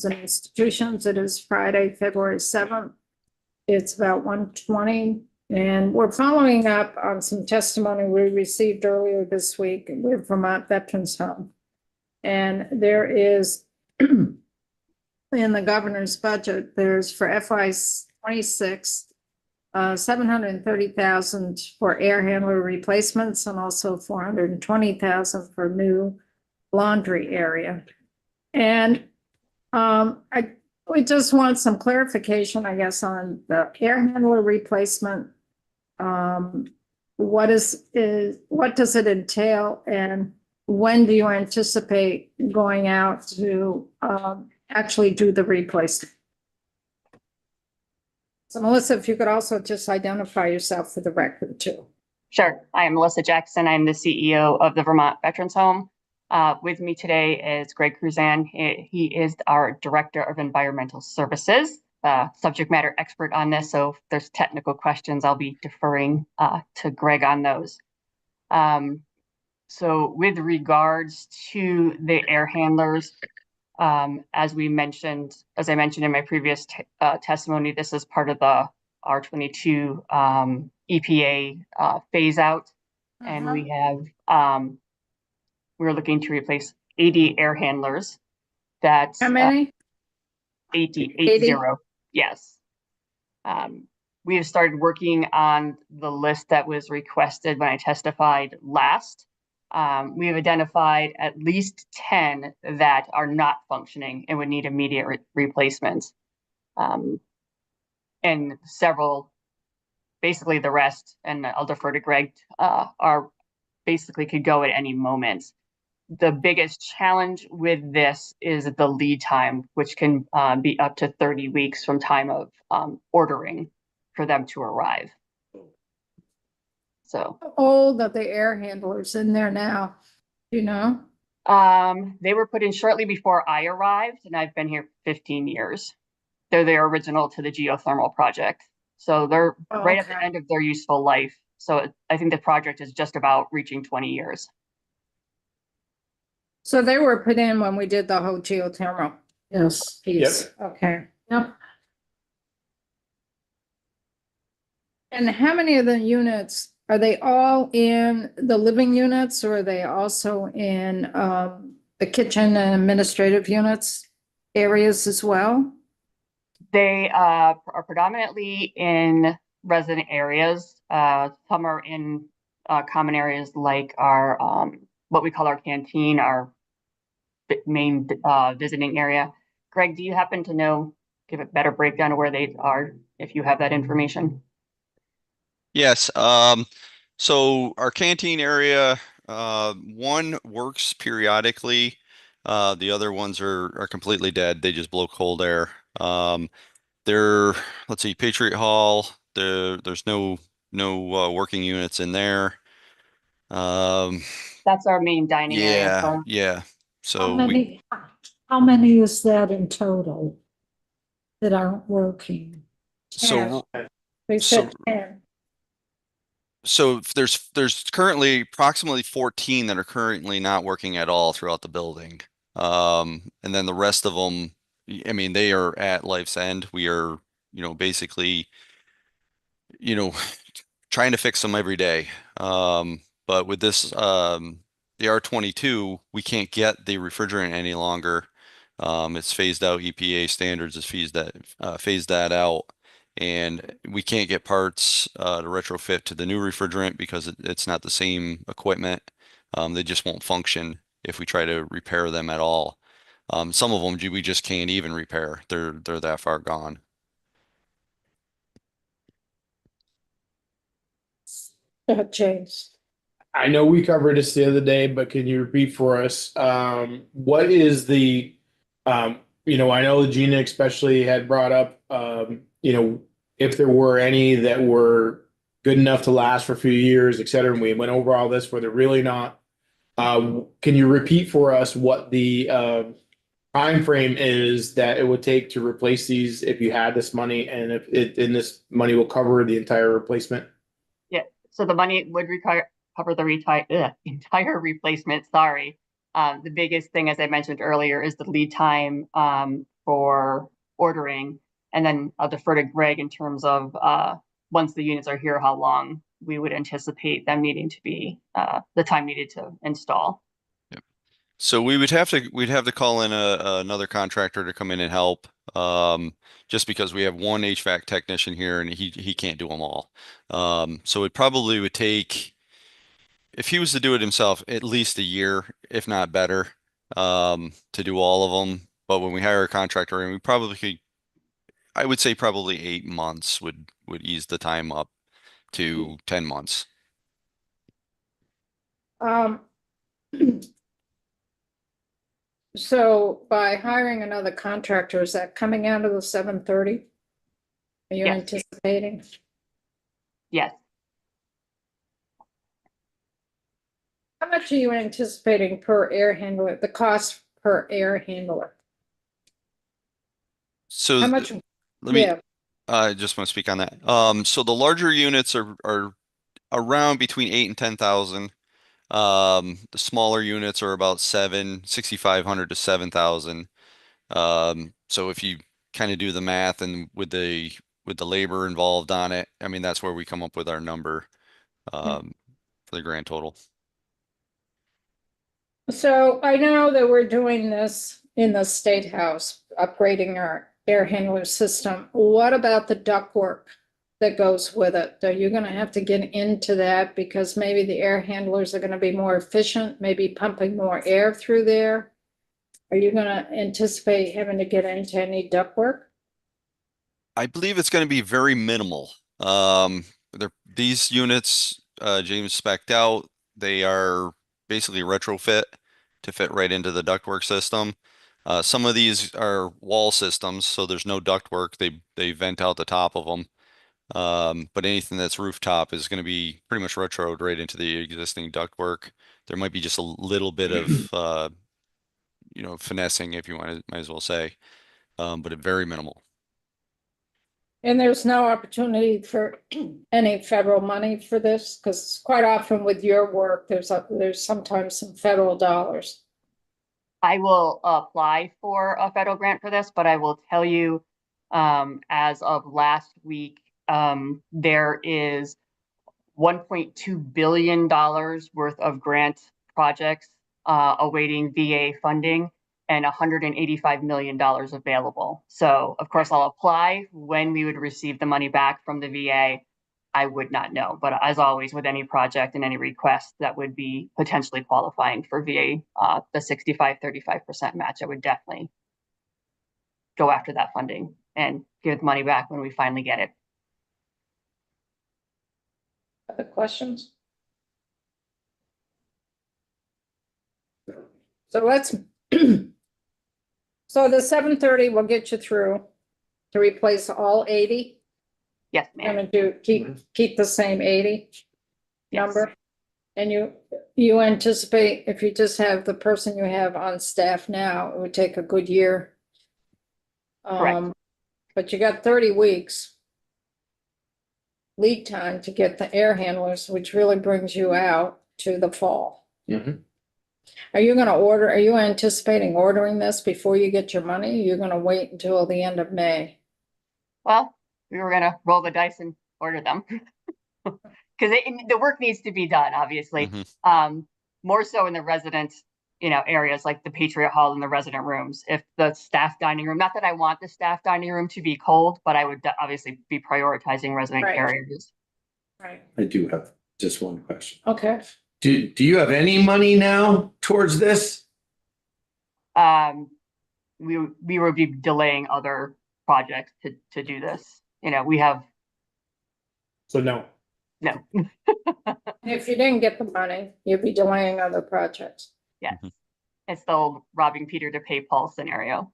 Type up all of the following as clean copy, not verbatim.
and institutions. It is Friday, February 7th. It's about 1:20, and we're following up on some testimony we received earlier this week with Vermont Veterans Home. And there is, in the governor's budget, there's for FY 26, 730,000 for air handler replacements and also 420,000 for new laundry area. And we just want some clarification, I guess, on the air handler replacement. What does it entail, and when do you anticipate going out to actually do the replacement? So Melissa, if you could also just identify yourself for the record too. Sure. I am Melissa Jackson. I'm the CEO of the Vermont Veterans Home. With me today is Greg Cruzan. He is our Director of Environmental Services, subject matter expert on this. So if there's technical questions, I'll be deferring to Greg on those. So with regards to the air handlers, as I mentioned in my previous testimony, this is part of the R22 EPA phase out, and we have we're looking to replace 80 air handlers. That's how many? 80. Yes. We have started working on the list that was requested when I testified last. We have identified at least 10 that are not functioning and would need immediate replacements. And several, basically the rest, and I'll defer to Greg, are basically could go at any moment. The biggest challenge with this is the lead time, which can be up to 30 weeks from time of ordering for them to arrive. So how old are the air handlers in there now? Do you know? They were put in shortly before I arrived, and I've been here 15 years. They're the original to the geothermal project. So they're right at the end of their useful life. So I think the project is just about reaching 20 years. So they were put in when we did the whole geothermal. Yes. Piece. Yep. Okay. Yep. And how many of the units, are they all in the living units, or are they also in the kitchen and administrative units areas as well? They are predominantly in resident areas. Some are in common areas like our what we call our canteen, our main visiting area. Greg, do you happen to know, give a better breakdown of where they are, if you have that information? Yes. So our canteen area, one works periodically. The other ones are completely dead. They just blow cold air. Let's see, Patriot Hall, there's no working units in there. That's our main dining area. Yeah. So how many is that in total that aren't working? They said 10. So there's currently approximately 14 that are currently not working at all throughout the building. And then the rest of them, I mean, they are at life's end. We are, basically, trying to fix them every day. But with this, the R22, we can't get the refrigerant any longer. It's phased out. EPA standards has phased that out, and we can't get parts to retrofit to the new refrigerant because it's not the same equipment. They just won't function if we try to repair them at all. Some of them we just can't even repair. They're that far gone. James. I know we covered this the other day, but can you repeat for us? What is the, I know Gina especially had brought up, if there were any that were good enough to last for a few years, et cetera, and we went over all this where they're really not. Can you repeat for us what the time frame is that it would take to replace these if you had this money, and if this money will cover the entire replacement? Yeah, so the money would cover the entire replacement. Sorry. The biggest thing, as I mentioned earlier, is the lead time for ordering. And then I'll defer to Greg in terms of once the units are here, how long we would anticipate them needing to be the time needed to install. So we'd have to call in another contractor to come in and help. Just because we have one HVAC technician here and he can't do them all. So it probably would take, if he was to do it himself, at least a year, if not better, to do all of them. But when we hire a contractor, and we probably could, I would say probably 8 months would ease the time up to 10 months. So by hiring another contractor, is that coming out of the 730? Are you Yes. anticipating? Yes. How much are you anticipating per air handler, the cost per air handler? So How much? let me, Yeah, I just want to speak on that. So the larger units are around between 8 and 10,000. The smaller units are about 6,500 to 7,000. So if you kind of do the math and with the labor involved on it, I mean, that's where we come up with our number, for the grand total. so I know that we're doing this in the State House, upgrading our air handler system. What about the ductwork that goes with it? Are you gonna have to get into that because maybe the air handlers are gonna be more efficient, maybe pumping more air through there? Are you gonna anticipate having to get into any ductwork? I believe it's going to be very minimal. These units, James spec'd out, they are basically retrofit to fit right into the ductwork system. Some of these are wall systems, so there's no ductwork. They vent out the top of them. But anything that's rooftop is going to be pretty much retroed right into the existing ductwork. There might be just a little bit of, finessing, if you want to, might as well say, but very minimal. And there's no opportunity for any federal money for this? Because quite often with your work, there's sometimes some federal dollars. I will apply for a federal grant for this, but I will tell you, as of last week, there is $1.2 billion worth of grant projects awaiting VA funding and $185 million available. So of course I'll apply. When we would receive the money back from the VA, I would not know. But as always, with any project and any request that would be potentially qualifying for VA, the 65-35% match, I would definitely go after that funding and give the money back when we finally get it. Other questions? So let's, so the 730 will get you through to replace all 80? Yes, ma'am. Gonna keep the same 80 Yes. number? And you anticipate if you just have the person you have on staff now, it would take a good year? Correct. But you got 30 weeks lead time to get the air handlers, which really brings you out to the fall. Mhm. Are you anticipating ordering this before you get your money? You're gonna wait until the end of May? Well, we were gonna roll the dice and order them. Because the work needs to be done, obviously. More so in the resident, areas like the Patriot Hall and the resident rooms. If the staff dining room, not that I want the staff dining room to be cold, but I would obviously be prioritizing resident Right. areas. Right. I do have just one question. Okay. Do you have any money now towards this? We would be delaying other projects to do this. We have So no. no. If you didn't get the money, you'd be delaying other projects. Yes. It's the old robbing Peter to pay Paul scenario.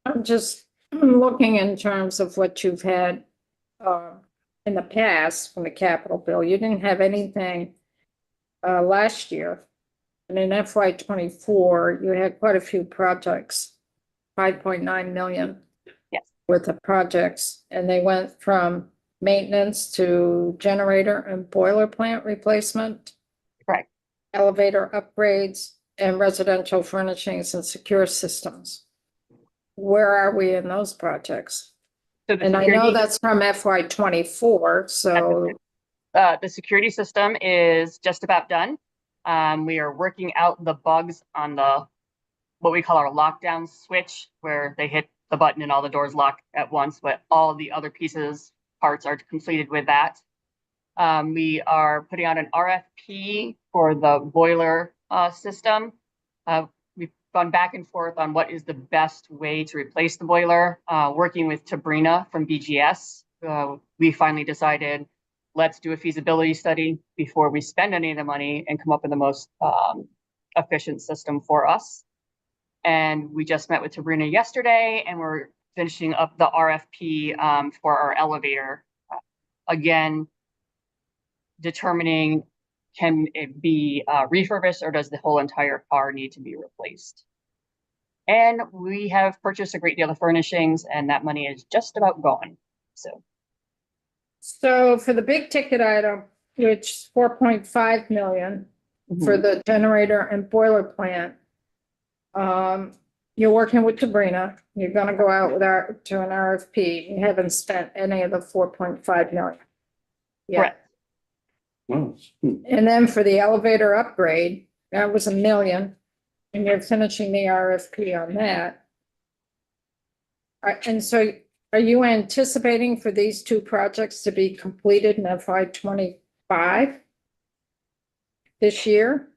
I'm just looking in terms of what you've had in the past from the capital bill. You didn't have anything last year. And in FY '24, you had quite a few projects, 5.9 million. Yes. Worth of projects, and they went from maintenance to generator and boiler plant replacement, Correct. elevator upgrades, and residential furnishings and secure systems. Where are we in those projects? So the And I know security, that's from FY 24, so the security system is just about done. We are working out the bugs on the, what we call our lockdown switch, where they hit the button and all the doors lock at once, but all the other parts are completed with that. We are putting out an RFP for the boiler system. We've gone back and forth on what is the best way to replace the boiler. Working with Sabrina from BGS, we finally decided, let's do a feasibility study before we spend any of the money and come up with the most efficient system for us. And we just met with Sabrina yesterday, and we're finishing up the RFP for our elevator. Again, determining, can it be refurbished, or does the whole entire car need to be replaced? And we have purchased a great deal of furnishings, and that money is just about gone. so for the big ticket item, which is 4.5 million for the generator and boiler plant. You're working with Sabrina, you're gonna go out to an RFP, you haven't spent any of the 4.5 million. Yeah, Correct. Wow. and then for the elevator upgrade, that was 1 million, and you're finishing the RFP on that. And so are you anticipating for these two projects to be completed in FY 25? This year?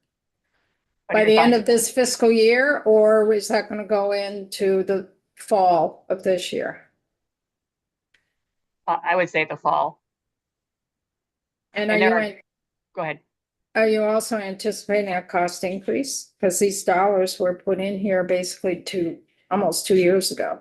By the end of this fiscal year, or is that gonna go into the fall of this year? I would say the fall. And And go ahead. are you also anticipating a cost increase? Because these dollars were put in here basically almost 2 years ago.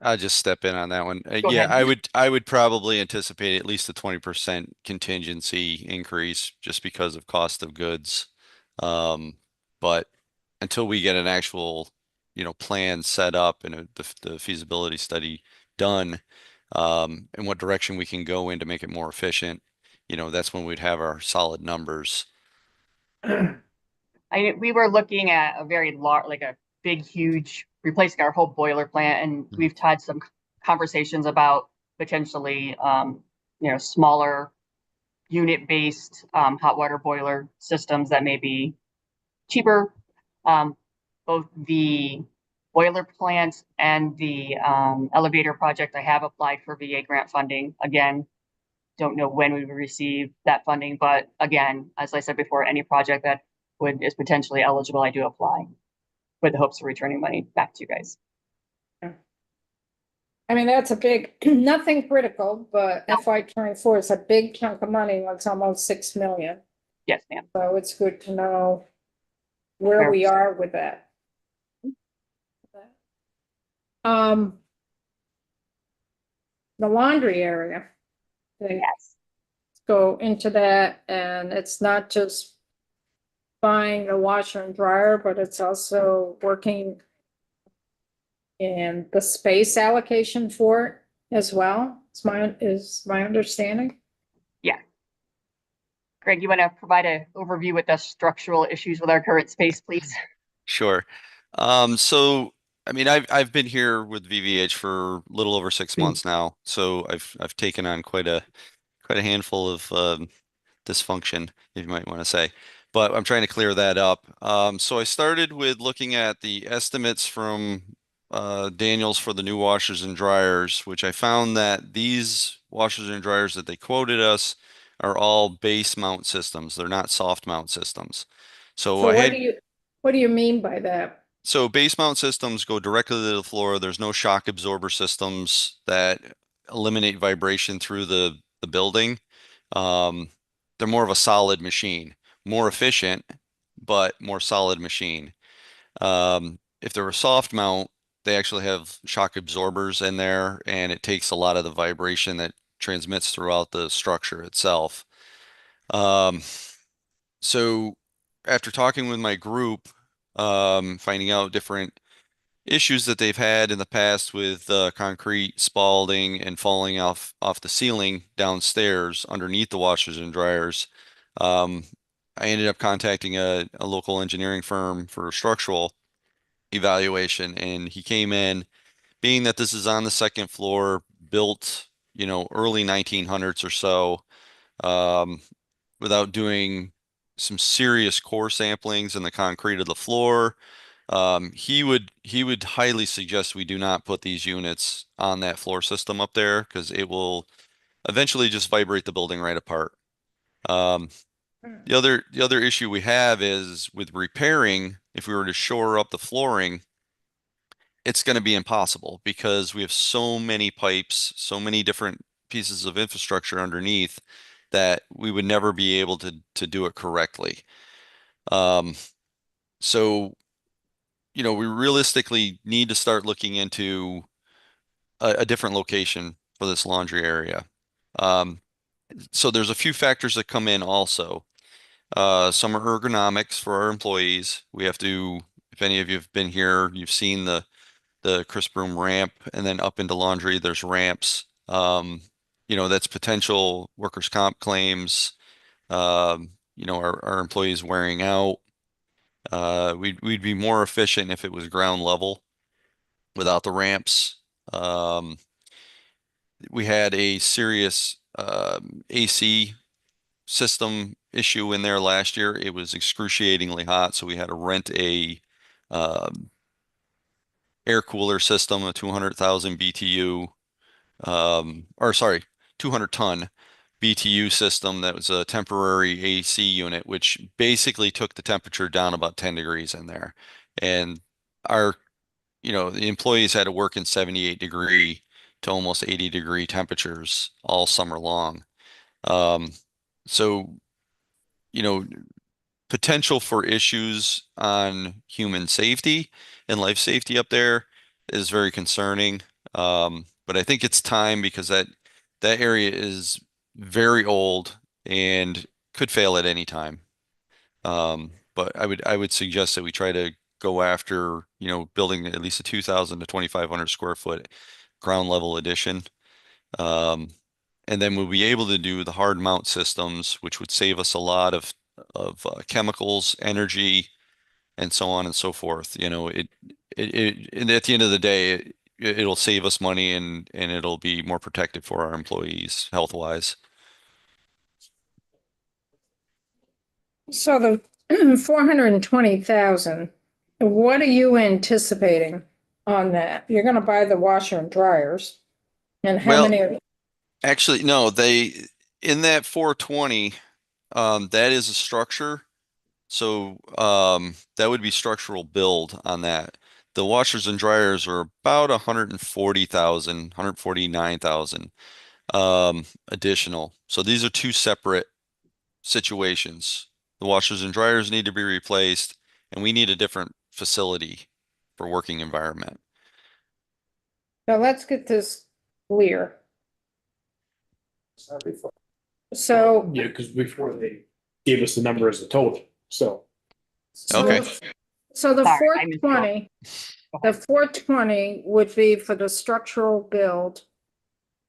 I'll just step in on that one. Go Yeah, ahead. I would probably anticipate at least a 20% contingency increase just because of cost of goods. But until we get an actual, plan set up and the feasibility study done, and what direction we can go in to make it more efficient, that's when we'd have our solid numbers. We were looking at a very large, like a big, huge, replacing our whole boiler plant, and we've had some conversations about potentially, smaller unit-based hot water boiler systems that may be cheaper. Both the boiler plant and the elevator project, I have applied for VA grant funding. Again, don't know when we will receive that funding, but again, as I said before, any project that is potentially eligible, I do apply with the hopes of returning money back to you guys. I mean, that's a big, nothing critical, but FY 24 is a big chunk of money, it's almost 6 million. Yes, ma'am. So it's good to know where we are with that. The laundry area. They Yes. go into that, and it's not just buying a washer and dryer, but it's also working in the space allocation for it as well. Is my understanding. Yeah. Greg, you want to provide an overview with the structural issues with our current space, please? Sure. So I mean, I've been here with VVH for a little over 6 months now, so I've taken on quite a handful of dysfunction, if you might want to say. But I'm trying to clear that up. So I started with looking at the estimates from Daniels for the new washers and dryers, which I found that these washers and dryers that they quoted us are all base mount systems. They're not soft mount systems. So So I had what do you mean by that? so base mount systems go directly to the floor. There's no shock absorber systems that eliminate vibration through the building. They're more of a solid machine, more efficient, but more solid machine. If they're a soft mount, they actually have shock absorbers in there, and it takes a lot of the vibration that transmits throughout the structure itself. So after talking with my group, finding out different issues that they've had in the past with concrete spalling and falling off the ceiling downstairs underneath the washers and dryers. Um, I ended up contacting a local engineering firm for structural evaluation, and he came in, being that this is on the second floor, built, early 1900s or so, um, without doing some serious core samplings in the concrete of the floor. He would highly suggest we do not put these units on that floor system up there because it will eventually just vibrate the building right apart. Um, the other issue we have is with repairing, if we were to shore up the flooring, it's going to be impossible because we have so many pipes, so many different pieces of infrastructure underneath that we would never be able to do it correctly. Um, so, we realistically need to start looking into a different location for this laundry area. Um, so there's a few factors that come in also. Some are ergonomics for our employees. We have to, if any of you have been here, you've seen the Chris Broom ramp, and then up into laundry, there's ramps. That's potential workers' comp claims. Our employees wearing out. We'd be more efficient if it was ground level without the ramps. We had a serious AC system issue in there last year. It was excruciatingly hot, so we had to rent a um, air cooler system, a 200,000 BTU, or sorry, 200 ton BTU system that was a temporary AC unit, which basically took the temperature down about 10 degrees in there. And our, the employees had to work in 78-degree to almost 80-degree temperatures all summer long. Um, so, you know, potential for issues on human safety and life safety up there is very concerning. But I think it's time because that area is very old and could fail at any time. But I would suggest that we try to go after, building at least a 2,000 to 2,500 square foot ground level addition. Um, and then we'll be able to do the hard mount systems, which would save us a lot of chemicals, energy, and so on and so forth. And at the end of the day, it'll save us money and it'll be more protective for our employees health wise. So the 420,000, what are you anticipating on that? You're gonna buy the washer and dryers. And how Well, many, actually, no, in that 420, that is a structure. So that would be structural build on that. The washers and dryers are about 140,000, 149,000 additional. So these are two separate situations. The washers and dryers need to be replaced, and we need a different facility for working environment. now let's get this clear. So. Yeah, because before they gave us the number as a total, so. Okay. So the Sorry, four I missed twenty, the 420 would be for the structural build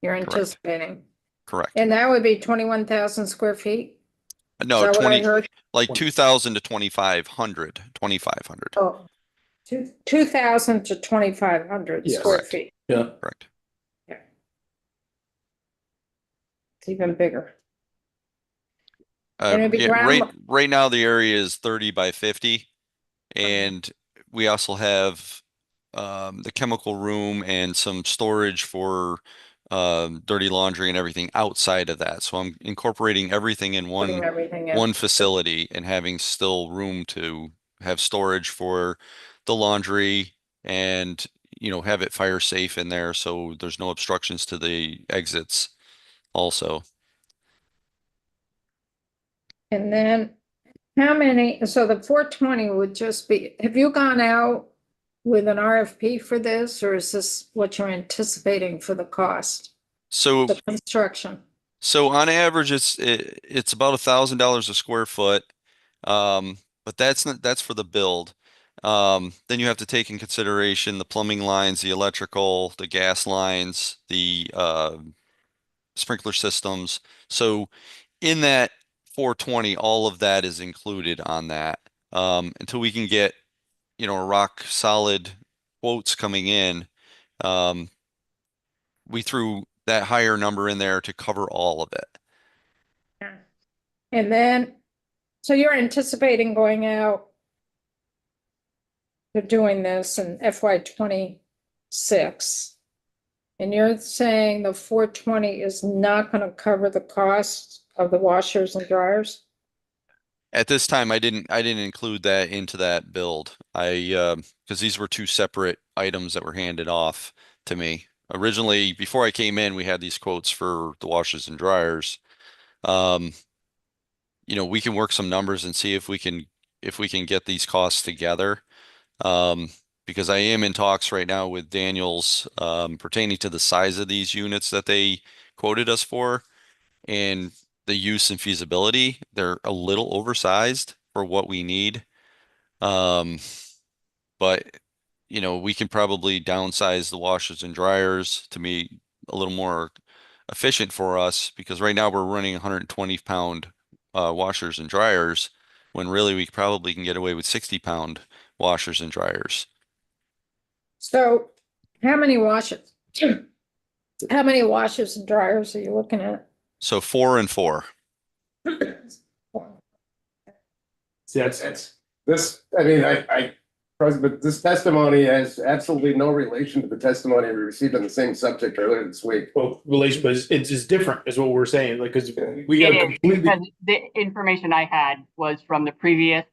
you're Correct. anticipating. Correct. And that would be 21,000 square feet? Is No, that what I 20, heard? like 2,000 to 2,500, 2,500. Oh, 2,000 to 2,500 Yes. square Correct. feet. Yeah. Correct. Yeah. It's even bigger. And it'd be Yeah, ground- right now the area is 30 by 50, and we also have the chemical room and some storage for dirty laundry and everything outside of that. So I'm incorporating everything in Putting everything in. one facility and having still room to have storage for the laundry and have it fire safe in there so there's no obstructions to the exits also. And then how many, so the 420 would just be, have you gone out with an RFP for this, or is this what you're anticipating for the cost, So the construction? So on average, it's about $1,000 a square foot, but that's for the build. Then you have to take in consideration the plumbing lines, the electrical, the gas lines, the sprinkler systems. So in that 420, all of that is included on that. Until we can get, you know, a rock solid quotes coming in, we threw that higher number in there to cover all of it. Yeah. And then, so you're anticipating going out to doing this in FY 26. And you're saying the 420 is not going to cover the cost of the washers and dryers? At this time, I didn't include that into that build. Because these were two separate items that were handed off to me. Originally, before I came in, we had these quotes for the washers and dryers. You know, we can work some numbers and see if we can get these costs together. Because I am in talks right now with Daniels pertaining to the size of these units that they quoted us for and the use and feasibility. They're a little oversized for what we need. But you know, we can probably downsize the washers and dryers to be a little more efficient for us because right now we're running 120-pound washers and dryers when really we probably can get away with 60-pound washers and dryers. So how many washers? How many washers and dryers are you looking at? So 4 and 4. See, that's This, I mean, but this testimony has absolutely no relation to the testimony we received on the same subject earlier this week. well, relation, but it's just different is what we're saying, like, because we It got is, completely. because the information I had was from the previous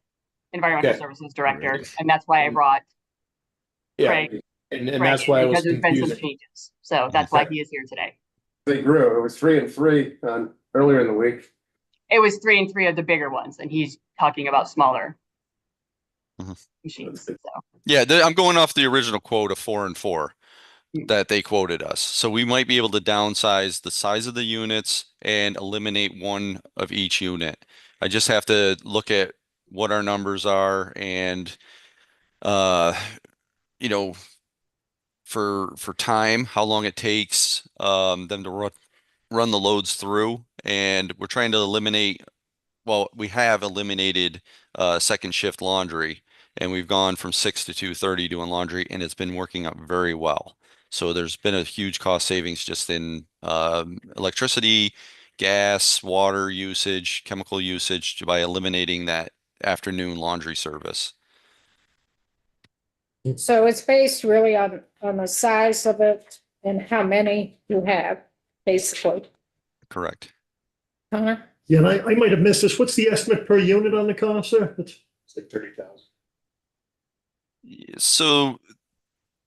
environmental Okay. services director, and that's why I brought Yeah, Craig. and Craig that's in, why I was because there's been some confused. changes. So that's why he is here today. They grew. It was 3 and 3 on earlier in the week. It was 3 and 3 of the bigger ones, and he's talking about smaller Mhm. machines. So Yeah, I'm going off the original quote of 4 and 4 that they quoted us. So we might be able to downsize the size of the units and eliminate one of each unit. I just have to look at what our numbers are and you know, for time, how long it takes them to run the loads through. And we're trying to eliminate, well, we have eliminated second shift laundry, and we've gone from 6 to 2:30 doing laundry, and it's been working out very well. So there's been a huge cost savings just in electricity, gas, water usage, chemical usage by eliminating that afternoon laundry service. So it's based really on the size of it and how many you have, basically. Correct. Connor? Yeah, and I might have missed this. What's the estimate per unit on the cost, sir? It's like 30,000. So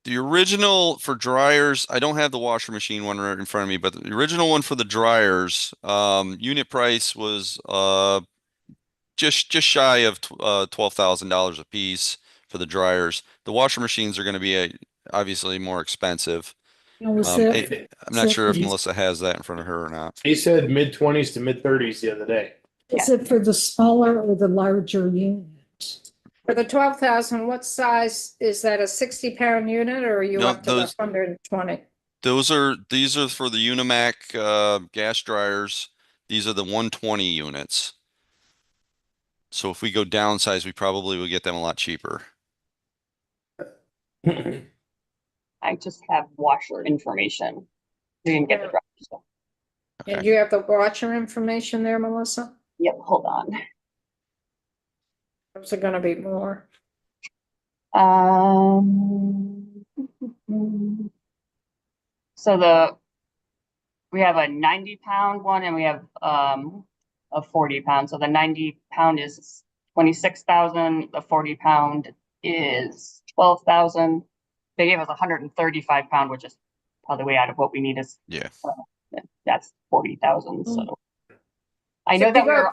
the original for dryers, I don't have the washer machine one right in front of me, but the original one for the dryers, unit price was just shy of $12,000 a piece for the dryers. The washer machines are going to be obviously more expensive. I'm not sure if Melissa has that in front of her or not. He said mid-20s to mid-30s the other day. Is it for the smaller or the larger unit? For the 12,000, what size, is that a 60-pound unit or are you No, up to the 120? These are for the Unimac gas dryers. These are the 120 units. So if we go downsize, we probably would get them a lot cheaper. I just have washer information. We didn't get the drop stuff. And Okay. you have the watcher information there, Melissa? Yep, hold on. Those are gonna be more. So we have a 90-pound one and we have a 40-pound. So the 90-pound is 26,000. The 40-pound is 12,000. They gave us 135-pound, which is probably way out of what we need. Is Yeah. That's 40,000. So I So know that we go- we're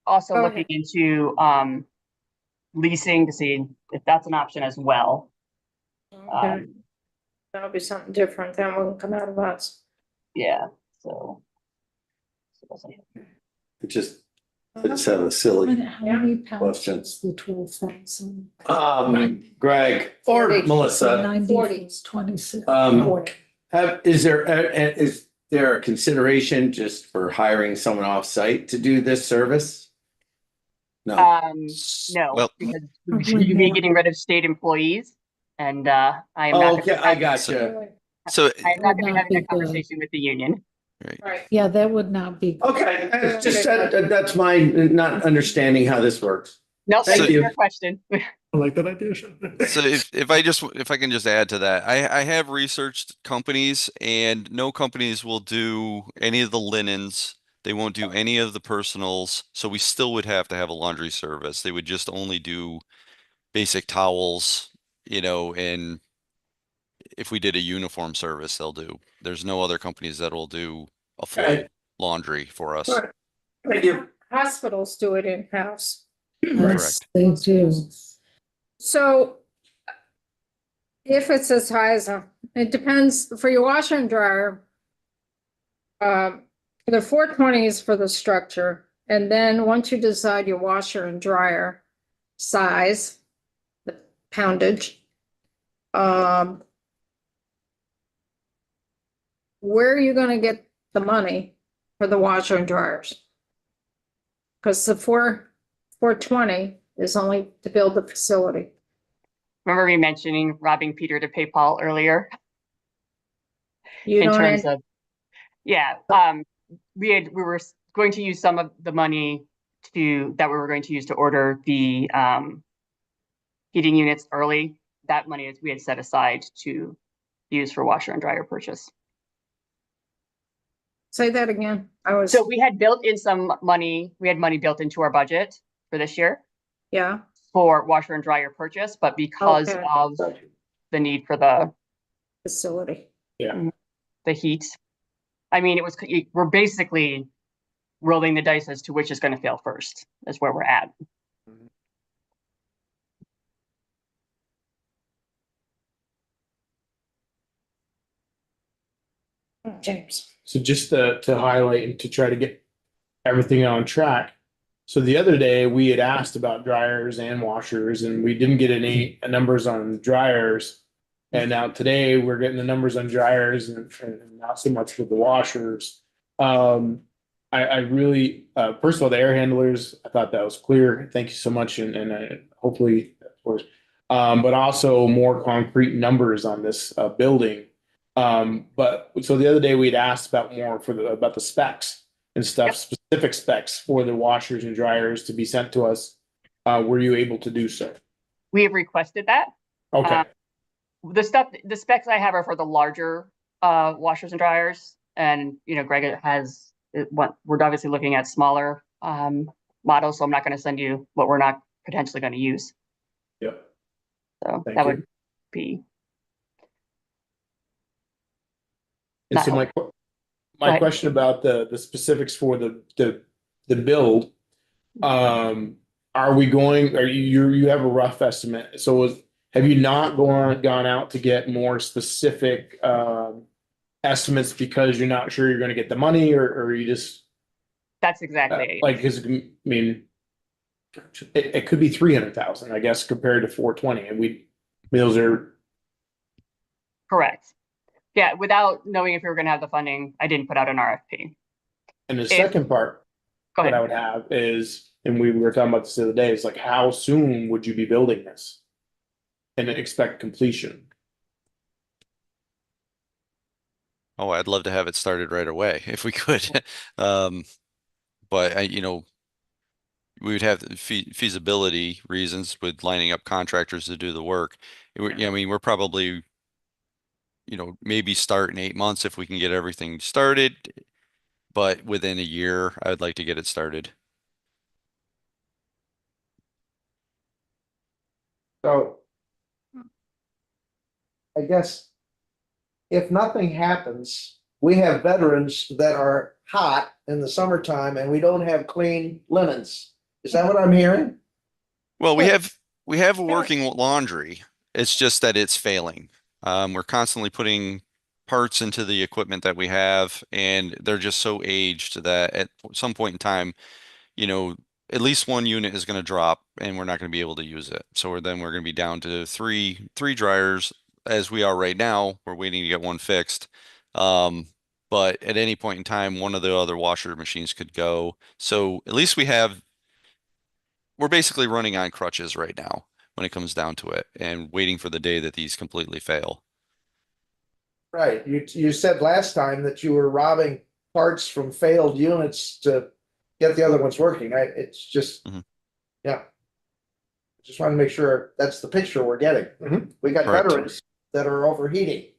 also Go looking into leasing to see if that's an option as well. Okay, that'll be something different. That won't come out of us. Yeah, so. It just, I just have a silly, How many pounds Question. is the 12,000? Greg or Forty. Melissa, 90 40. is 26. is there a consideration just for hiring someone off-site to do this service? No, No, Well, because Probably you'd be more. getting rid of state employees, and I am oh, not. okay, I gotcha. so I'm not Would going to be not having be a good. conversation with the union. Right. Yeah, that would not be. Okay, it's just that's my not understanding how this works. No, Thank thank you you. for your question. I like that idea. So if I can just add to that, I have researched companies and no companies will do any of the linens. They won't do any of the personals. So we still would have to have a laundry service. They would just only do basic towels, and if we did a uniform service, there's no other companies that will do a full Okay. laundry for us. Right. Thank you. Hospitals do it in-house. Yes, they do. So if it's as high as it depends for your washer and dryer. The 420 is for the structure, and then once you decide your washer and dryer size, the poundage, where are you gonna get the money for the washer and dryers? Because the 420 is only to build the facility. Remember me mentioning robbing Peter to pay Paul earlier You in don't, terms of, yeah, we were going to use some of the money that we were going to use to order the heating units early. That money we had set aside to use for washer and dryer purchase. say that again. So we had built in some money, we had money built into our budget for this year Yeah, for washer and dryer purchase, but because Okay. of the need for the facility. heat, I mean, we're basically rolling the dice as to which is going to fail first, is where we're at. James. So just to highlight and to try to get everything on track. So the other day we had asked about dryers and washers and we didn't get any numbers on dryers. And now today we're getting the numbers on dryers and not so much with the washers. I really, first of all, the air handlers, I thought that was clear. Thank you so much. And hopefully, of course, but also more concrete numbers on this building. But so the other day we'd asked about more about the specs and stuff, Yep. specific specs for the washers and dryers to be sent to us. Were you able to do so? We have requested that. Okay, The specs I have are for the larger washers and dryers, and Greg we're obviously looking at smaller models, so I'm not going to send you what we're not potentially going to use. yep. So Thank that you. would be And so Go my ahead. question about the specifics for the build, are you have a rough estimate? So have you not gone out to get more specific estimates because you're not sure you're going to get the money, or you just that's exactly it. like, because I mean, it could be 300,000, I guess, compared to 420, and those are Correct. Yeah, without knowing if we were going to have the funding, I didn't put out an RFP. and the second part Go that I ahead. would have is, and we were talking about this the other day, is like, how soon would you be building this and expect completion? Oh, I'd love to have it started right away if we could. But we would have the feasibility reasons with lining up contractors to do the work. I mean, we're probably, maybe start in 8 months if we can get everything started. But within a year, I'd like to get it started. So I guess if nothing happens, we have veterans that are hot in the summertime and we don't have clean linens. Is that what I'm hearing? Well, we have a working laundry. It's just that it's failing. We're constantly putting parts into the equipment that we have, and they're just so aged that at some point in time, you know, at least one unit is going to drop and we're not going to be able to use it. So we're going to be down to three dryers as we are right now. We're waiting to get one fixed. But at any point in time, one of the other washer machines could go. So at least we're basically running on crutches right now when it comes down to it and waiting for the day that these completely fail. Right, you said last time that you were robbing parts from failed units to get the other ones working, right? It's just, Mhm. yeah. Just want to make sure that's the picture we're getting. We got Correct. veterans that are overheating.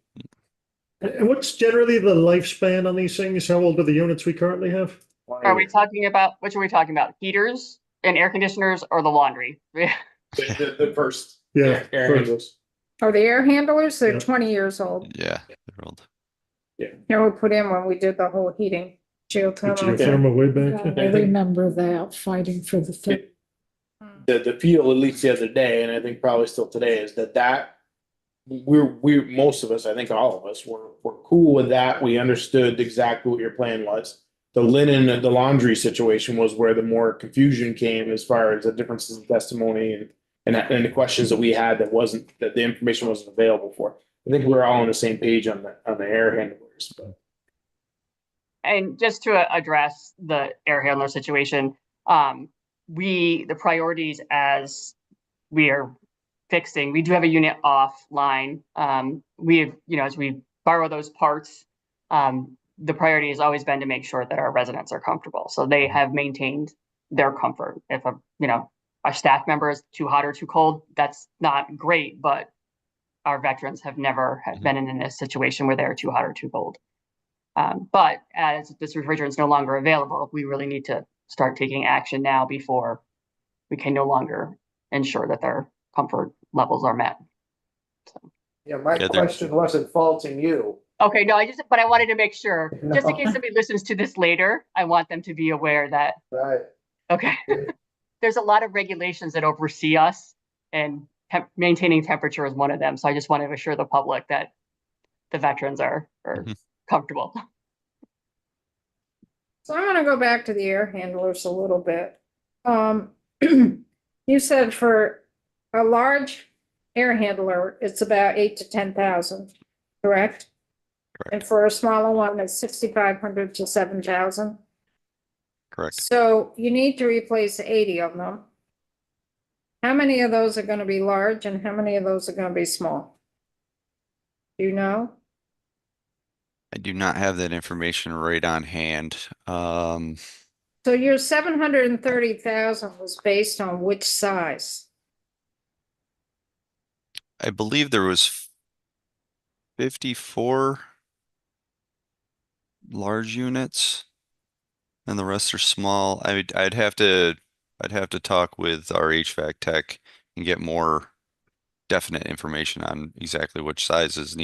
And what's generally the lifespan on these things? How old are the units we currently have? Are we talking about, which are we talking about? Heaters and air conditioners or the laundry? The first. Yeah, Air first. handlers. Or the air handlers, they're Yeah. 20 years old. Yeah, they're old. They were put in when we did the whole heating. The Geothermal. geothermal way back. I remember that fighting for the third. The feel, at least the other day, and I think probably still today, is that most of us, I think all of us were cool with that. We understood exactly what your plan was. The linen and the laundry situation was where the more confusion came as far as the differences in testimony and the questions that we had that the information wasn't available for. I think we're all on the same page on the air handlers, but. And just to address the air handler situation, the priorities as we are fixing, we do have a unit offline. We have, as we borrow those parts, the priority has always been to make sure that our residents are comfortable. So they have maintained their comfort. If a staff member is too hot or too cold, that's not great, but our veterans have never been in a situation where they're too hot or too cold. But as this refrigerant is no longer available, we really need to start taking action now before we can no longer ensure that their comfort levels are met. So. Yeah, my Yeah, question wasn't faulting you. Okay, no, but I wanted to make sure, just in No. case somebody listens to this later, I want them to be aware that, Right. okay, there's a lot of regulations that oversee us, and maintaining temperature is one of them. So I just want to assure the public that the veterans are comfortable. So I'm gonna go back to the air handlers a little bit. You said for a large air handler, it's about 8 to 10,000, correct? Correct. And for a smaller one, it's 6,500 to 7,000. Correct. So you need to replace 80 of them. How many of those are gonna be large and how many of those are gonna be small? Do you know? I do not have that information right on hand. So your 730,000 was based on which size? I believe there was 54 large units and the rest are small. I'd have to talk with our HVAC tech and get more definite information on exactly which sizes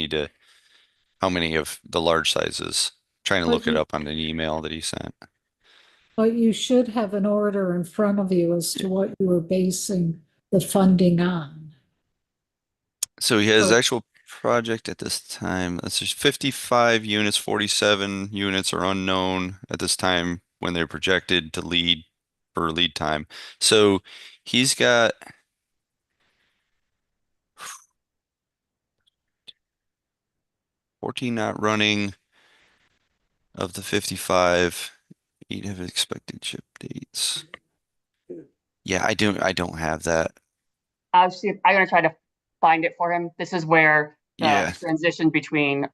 how many of the large sizes. Trying to look it up on an email that he sent. But you should have an order in front of you as to what you were basing the funding on. So he has Oh. actual project at this time. Let's just 55 units, 47 units are unknown at this time when they're projected to lead for lead time. So he's got 14 not running of the 55. 8 have expected ship dates. Yeah, I don't have that. I'm gonna try to find it for him. This is where the Yeah. transition between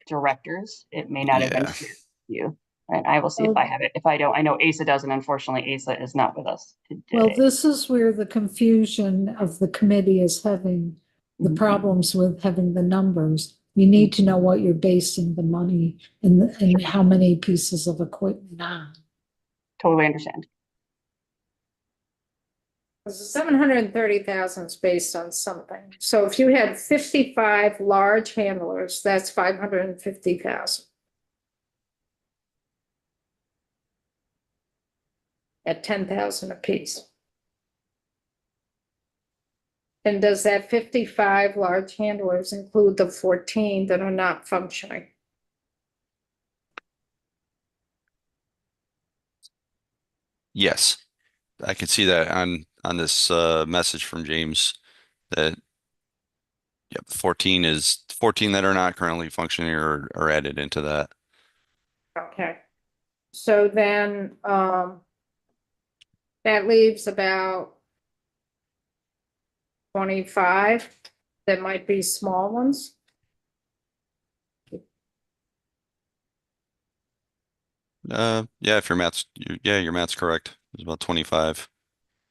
directors, it may not have been Yeah. clear to you. And I will see if I have it. If I don't, I know Asa does, and unfortunately Asa is not with us Well, today. this is where the confusion of the committee is having the problems with having the numbers. You need to know what you're basing the money and how many pieces of equipment on. Totally understand. The 730,000 is based on something. So if you had 55 large handlers, that's 550,000. At 10,000 apiece. And does that 55 large handlers include the 14 that are not functioning? Yes, I can see that on this message from James that yep, 14 is 14 that are not currently functioning are added into that. Okay. So then, that leaves about 25 that might be small ones. Yeah, if your math's yeah, your math's correct. It's about 25.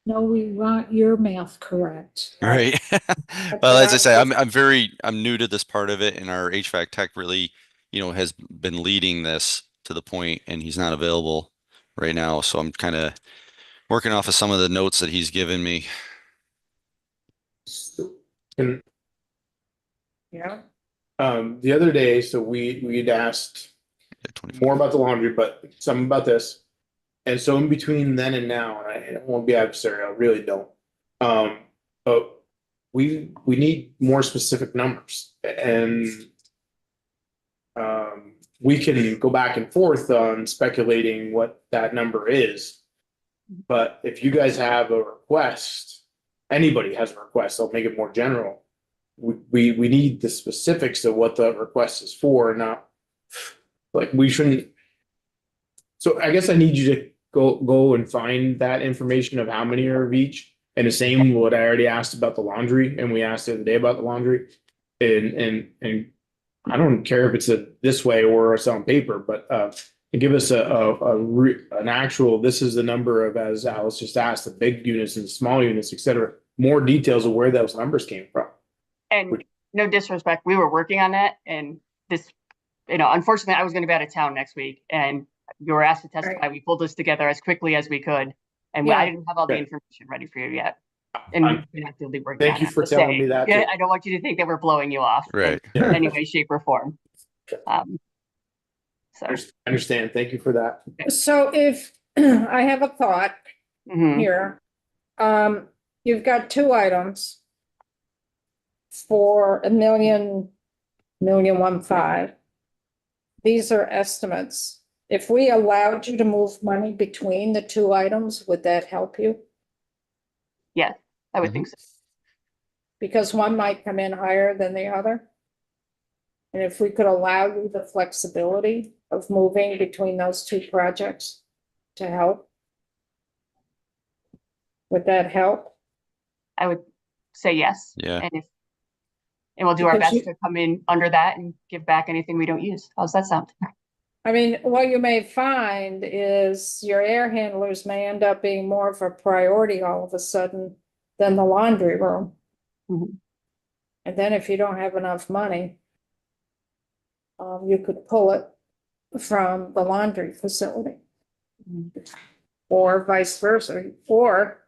No, we want your math correct. Right. Well, as I say, I'm new to this part of it, and our HVAC tech really, has been leading this to the point, and he's not available right now. So I'm kind of working off of some of the notes that he's given me. And Yeah. the other day, so we'd asked Yeah, 25. more about the laundry, but some about this. And so in between then and now, and I don't want to be adversarial, I really don't. But we need more specific numbers, and we can go back and forth on speculating what that number is. But if you guys have a request, anybody has a request, I'll make it more general. We need the specifics of what the request is for, not like we shouldn't. So I guess I need you to go and find that information of how many are of each. And the same what I already asked about the laundry, and we asked the other day about the laundry. And I don't care if it's this way or it's on paper, but give us an actual, this is the number of, as Alice just asked, the big units and small units, et cetera, more details of where those numbers came from. And no disrespect, we were working on that, and this, unfortunately, I was going to be out of town next week, and you were asked to testify. Right. We pulled this together as quickly as we could, and Yeah. I didn't have all the Okay. information ready for you yet. And I'm- we've been actively working Thank on you it. for Just telling me saying. that, Yeah, too. I don't want you to think that we're blowing you off Right. in any way, shape, or form. So, I understand. Thank you for that. So if I have a thought mhm. here, you've got two items for $1.15 million. These are estimates. If we allowed you to move money between the two items, would that help you? Yeah, I would think so. Because one might come in higher than the other. And if we could allow you the flexibility of moving between those two projects to help, would that help? I would say yes. Yeah. And we'll do our Because best to come in under that and give back anything we don't use. How's that sound? I mean, what you may find is your air handlers may end up being more of a priority all of a sudden than the laundry room. Mhm. And then if you don't have enough money, you could pull it from the laundry facility. Mhm. Or vice versa, or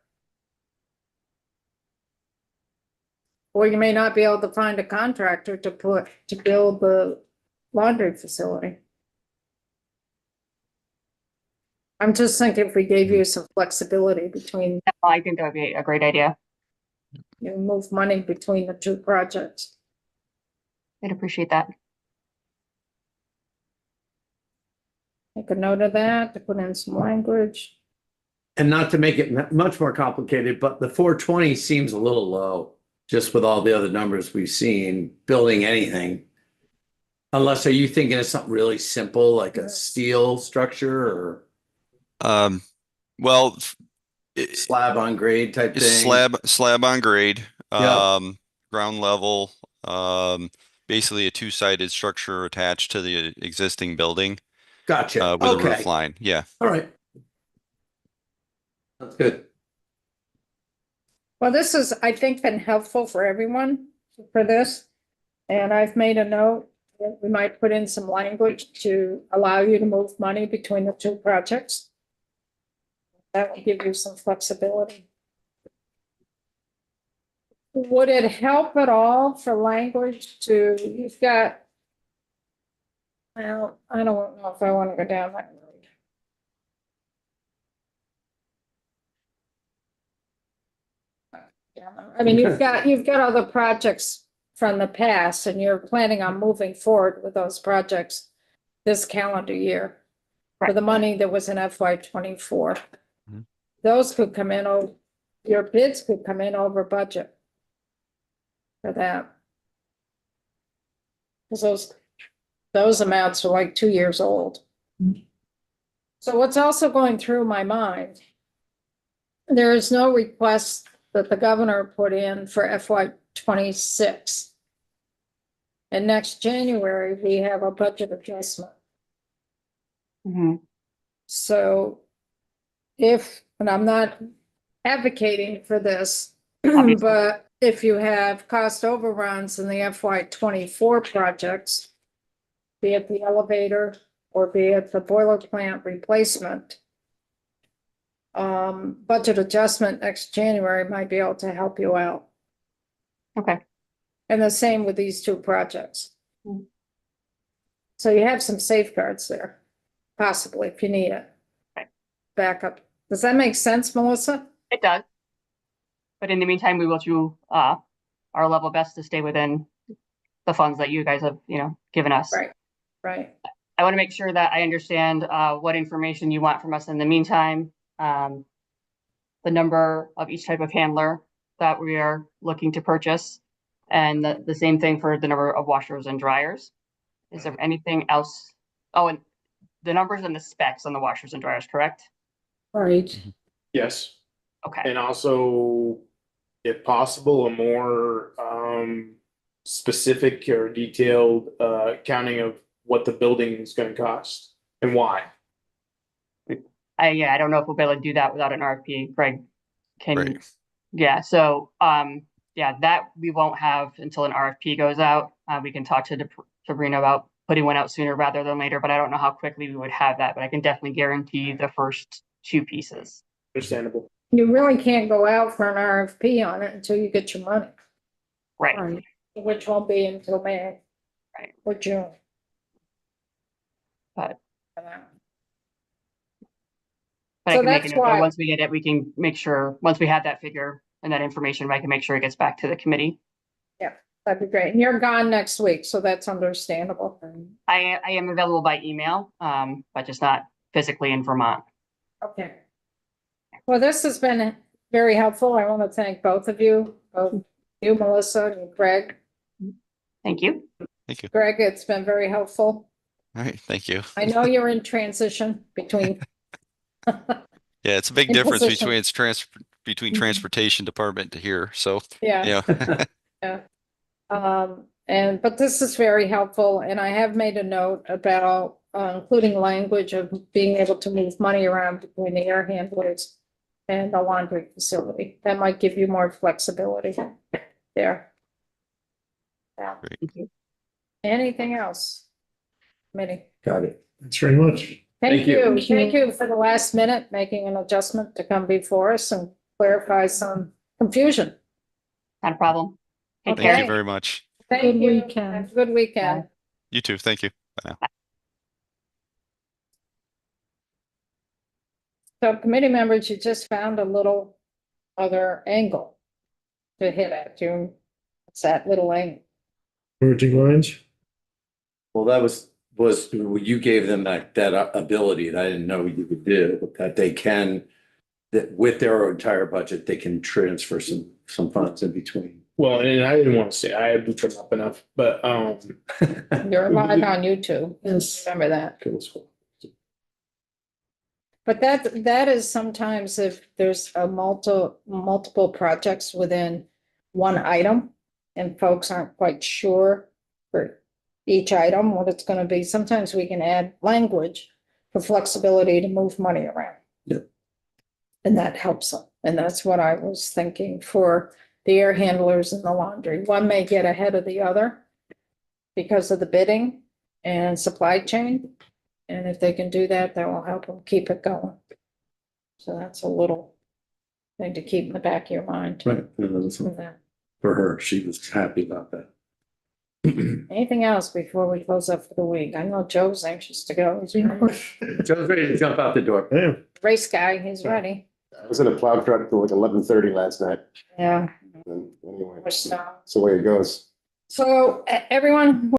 you may not be able to find a contractor to build the laundry facility. I'm just thinking if we gave you some flexibility between, I think that would be a great idea. move money between the two projects. I'd appreciate that. Make a note of that, to put in some language. And not to make it much more complicated, but the 420 seems a little low, just with all the other numbers we've seen, building anything. Unless, are you thinking of something really simple, like a steel structure or Well, slab on grade type it's thing? slab on grade, Yeah. ground level, basically a two-sided structure attached to the existing building, Gotcha. with a roof Okay. line. Yeah. All right. That's good. Well, this is, I think, been helpful for everyone for this. And I've made a note that we might put in some language to allow you to move money between the two projects. That will give you some flexibility. Would it help at all for language to, you've got, well, I don't know if I want to go down that road. I mean, you've got other projects from the past and you're planning on moving forward with those projects this calendar year for Right. the money that was in FY '24. Mhm. those could come in, your bids could come in over budget for that. Because those amounts are like 2 years old. So what's also going through my mind, there is no request that the governor put in for FY 26. And next January, we have a budget adjustment. Mhm. So and I'm not advocating for this, Obviously. but if you have cost overruns in the FY 24 projects, be it the elevator or be it the boiler plant replacement, budget adjustment next January might be able to help you out. Okay. And the same with these two projects. Mm. So you have some safeguards there, possibly, if you need it. Okay. Backup. Does that make sense, Melissa? It does. But in the meantime, we will do our level best to stay within the funds that you guys have, given us. Right. Right. I want to make sure that I understand what information you want from us in the meantime. The number of each type of handler that we are looking to purchase, and the same thing for the number of washers and dryers. Is there anything else? Oh, and the numbers and the specs on the washers and dryers, correct? Right. Yes. Okay. And also, if possible, a more specific or detailed accounting of what the building is going to cost and why. I don't know if we'll be able to do that without an RFP. Greg can, Right. yeah, so, that we won't have until an RFP goes out. We can talk to Sabrina about putting one out sooner rather than later, but I don't know how quickly we would have that, but I can definitely guarantee the first two pieces. Understandable. You really can't go out for an RFP on it until you get your money, Right, Right. which won't be until May. Right. Or June. But- but I So can make a that's note that why- once we get it, we can make sure, once we have that figure and that information, I can make sure it gets back to the committee. That'd be great. And you're gone next week, so that's understandable. I am available by email, but just not physically in Vermont. Okay. Well, this has been very helpful. I want to thank both of you, both you, Melissa, and Greg. Thank you. Greg, it's been very helpful. All right, thank you. I know you're in transition between. Yeah, it's a big In difference position. between transportation department to here. So, Yeah. yeah. But this is very helpful, and I have made a note about including language of being able to move money around between the air handlers and the laundry facility. That might give you more flexibility there. Yeah. Thank you. Anything else? Committee? Got it. Thanks very much. Thank Thank you. you. Thank you for the last minute, making an adjustment to come before us and clarify some confusion. Not a problem. Take Okay. Thank care. you very much. Thank Good you. weekend. Have a good weekend. You too. Thank you. So committee members, you just found a little other angle to hit at. It's that little angle. Merging lines. Well, that was you gave them that ability that I didn't know you could do, that they can, that with their entire budget, they can transfer some funds in between. Well, and I didn't want to say I had looked them up enough, but You're live on YouTube. Yes. Remember that. okay, let's go. But that is sometimes if there's a multiple projects within one item and folks aren't quite sure for each item what it's going to be, sometimes we can add language for flexibility to move money around. Yeah. And that helps them. And that's what I was thinking for the air handlers and the laundry. One may get ahead of the other because of the bidding and supply chain. And if they can do that, that will help them keep it going. So that's a little thing to keep in the back of your mind. Right. For her, she was happy about that. Anything else before we close up for the week? I know Joe's anxious to go. He's ready. Joe's ready to jump out the door. Yeah. Race guy, he's ready. I was in a plow truck till like 11:30 last night. Yeah. And anyway, We're stopped. that's the way it goes. So everyone,